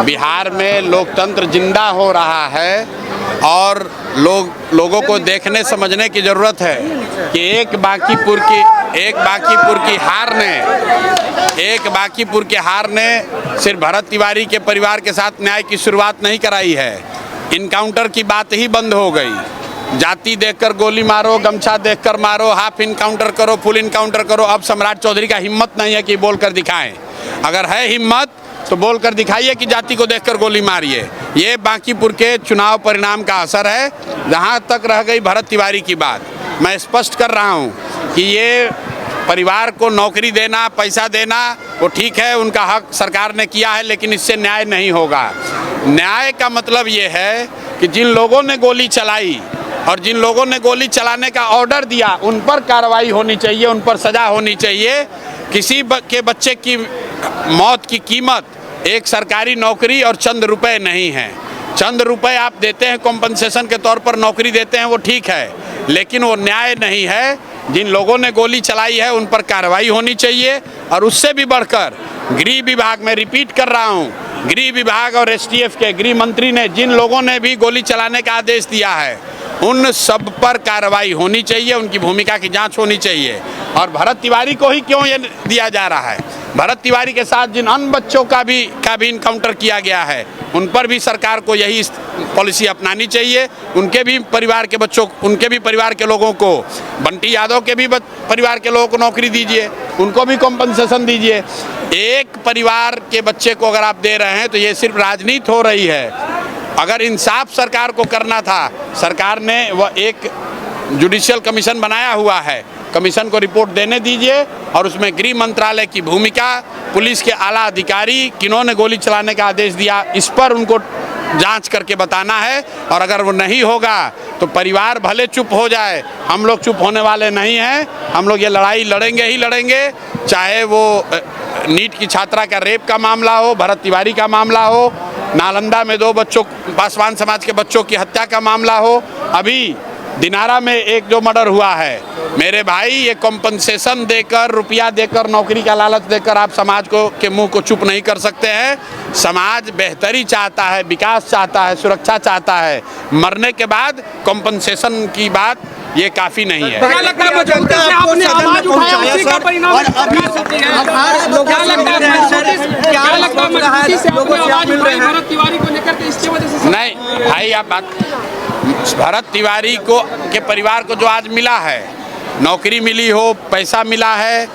बिहार में लोकतंत्र जिंदा हो रहा है और लोगों को देखने समझने की ज़रूरत है कि एक बांकीपुर की हार ने सिर्फ भरत तिवारी के परिवार के साथ न्याय की शुरुआत नहीं कराई है। इनकाउंटर की बात ही बंद हो गई। जाति देखकर गोली मारो, गमछा देखकर मारो, हाफ इनकाउंटर करो, फुल इनकाउंटर करो। अब सम्राट चौधरी का हिम्मत नहीं है कि बोलकर दिखाएं। अगर है हिम्मत तो बोलकर दिखाइए कि जाति को देखकर गोली मारिए। ये बांकीपुर के चुनाव परिणाम का असर है। जहाँ तक रह गई भरत तिवारी की बात, मैं स्पष्ट कर रहा हूँ कि ये परिवार को नौकरी देना, पैसा देना, वो ठीक है, उनका हक सरकार ने किया है, लेकिन इससे न्याय नहीं होगा। न्याय का मतलब ये है कि जिन लोगों ने गोली चलाई और जिन लोगों ने गोली चलाने का ऑर्डर दिया, उन पर कार्रवाई होनी चाहिए, उन पर सज़ा होनी चाहिए। किसी के बच्चे की मौत की कीमत एक सरकारी नौकरी और चंद रुपए नहीं है। चंद रुपए आप देते हैं कॉम्पनसेशन के तौर पर, नौकरी देते हैं, वो ठीक है, लेकिन वो न्याय नहीं है। जिन लोगों ने गोली चलाई है उन पर कार्रवाई होनी चाहिए। और उससे भी बढ़कर गृह विभाग, में रिपीट कर रहा हूँ, गृह विभाग और एसटीएफ के गृह मंत्री ने जिन लोगों ने भी गोली चलाने का आदेश दिया है, उन सब पर कार्रवाई होनी चाहिए, उनकी भूमिका की जांच होनी चाहिए। और भरत तिवारी को ही क्यों ये दिया जा रहा है? भरत तिवारी के साथ जिन अन्य बच्चों का भी इनकाउंटर किया गया है, उन पर भी सरकार को यही पॉलिसी अपनानी चाहिए। उनके भी परिवार के बच्चों, उनके भी परिवार के लोगों को, बंटी यादव के भी परिवार के लोगों को नौकरी दीजिए, उनको भी कॉम्पनसेशन दीजिए। एक परिवार के बच्चे को अगर आप दे रहे हैं तो ये सिर्फ राजनीति हो रही है। अगर इंसाफ सरकार को करना था, सरकार ने वह एक जुडिशियल कमीशन बनाया हुआ है, कमीशन को रिपोर्ट देने दीजिए और उसमें गृह मंत्रालय की भूमिका, पुलिस के आला अधिकारी किन्होंने गोली चलाने का आदेश दिया, इस पर उनको जांच करके बताना है। और अगर वो नहीं होगा तो परिवार भले चुप हो जाए, हम लोग चुप होने वाले नहीं हैं। हम लोग ये लड़ाई लड़ेंगे ही लड़ेंगे, चाहे वो नीट की छात्रा का रेप का मामला हो, भरत तिवारी का मामला हो, नालंदा में 2 बच्चों, पासवान समाज के बच्चों की हत्या का मामला हो, अभी दिनारा में एक जो मर्डर हुआ है। मेरे भाई, ये कॉम्पनसेशन देकर, रुपया देकर, नौकरी का लालच देकर आप समाज को के मुंह को चुप नहीं कर सकते हैं। समाज बेहतरी चाहता है, विकास चाहता है, सुरक्षा चाहता है। मरने के बाद कॉम्पनसेशन की बात ये काफ़ी नहीं है। क्या लगता है आपने आवाज उठाया, उसी का परिणाम है? भरत तिवारी को लेकर के इसकी वजह से नहीं भाई, आप बात, भरत तिवारी को के परिवार को जो आज मिला है, नौकरी मिली हो, पैसा मिला है,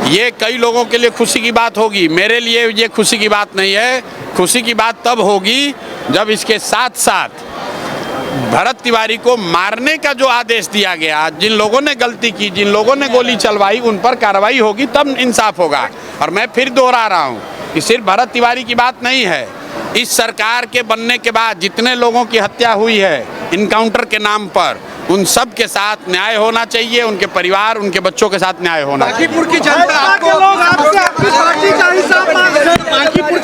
ये कई लोगों के लिए खुशी की बात होगी। मेरे लिए ये खुशी की बात नहीं है। खुशी की बात तब होगी जब इसके साथ साथ भरत तिवारी को मारने का जो आदेश दिया गया, जिन लोगों ने गलती की, जिन लोगों ने गोली चलवाई, उन पर कार्रवाई होगी, तब इंसाफ होगा। और मैं फिर दोहरा रहा हूँ कि सिर्फ भरत तिवारी की बात नहीं है। इस सरकार के बनने के बाद जितने लोगों की हत्या हुई है इनकाउंटर के नाम पर, उन सब के साथ न्याय होना चाहिए। उनके परिवार, उनके बच्चों के साथ न्याय होना चाहिए। बांकीपुर की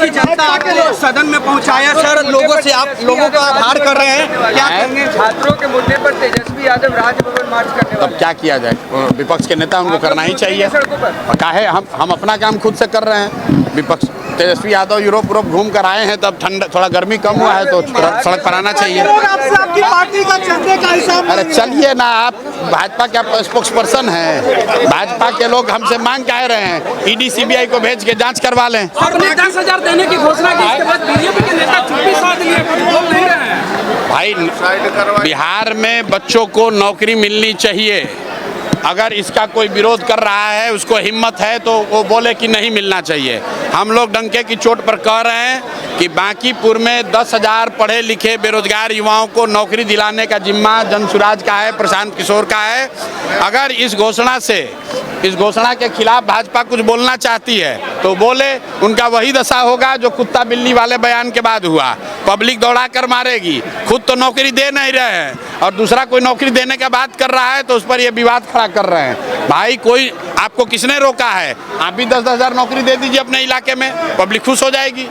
जनता आपको सदन में पहुंचाया सर, लोगों से आप लोगों का आभार कर रहे हैं, क्या कहेंगे? छात्रों के मुद्दे पर तेजस्वी यादव राजभवन मार्च करने वाले, तब क्या किया जाए? विपक्ष के नेता, उनको करना ही चाहिए। काहे हम अपना काम खुद से कर रहे हैं। विपक्ष, तेजस्वी यादव यूरोप घूम कर आए हैं, तब ठंडा, थोड़ा गर्मी कम हुआ है तो सड़क पर आना चाहिए। आपकी पार्टी का चलने का हिसाब, अरे चलिए ना, आप भाजपा के स्पोक्स पर्सन हैं, भाजपा के लोग हमसे मांग कह रहे हैं ईडी सीबीआई को भेज के जांच करवा लें। आपने 10,000 देने की घोषणा की, इसके बाद बीजेपी के नेता 26 लिए बोल नहीं रहे हैं। भाई, बिहार में बच्चों को नौकरी मिलनी चाहिए। अगर इसका कोई विरोध कर रहा है, उसको हिम्मत है, तो वो बोले कि नहीं मिलना चाहिए। हम लोग डंके की चोट पर कह रहे हैं कि बांकीपुर में 10,000 पढ़े लिखे बेरोजगार युवाओं को नौकरी दिलाने का जिम्मा जनसुराज का है, प्रशांत किशोर का है। अगर इस घोषणा के खिलाफ भाजपा कुछ बोलना चाहती है तो बोले, उनका वही दशा होगा जो कुत्ता बिल्ली वाले बयान के बाद हुआ। पब्लिक दौड़ा कर मारेगी, खुद तो नौकरी दे नहीं रहे हैं और दूसरा कोई नौकरी देने का बात कर रहा है तो उस पर ये विवाद खड़ा कर रहे हैं। भाई, कोई आपको किसने रोका है? आप भी 10,000 नौकरी दे दीजिए अपने इलाके में, पब्लिक खुश हो जाएगी।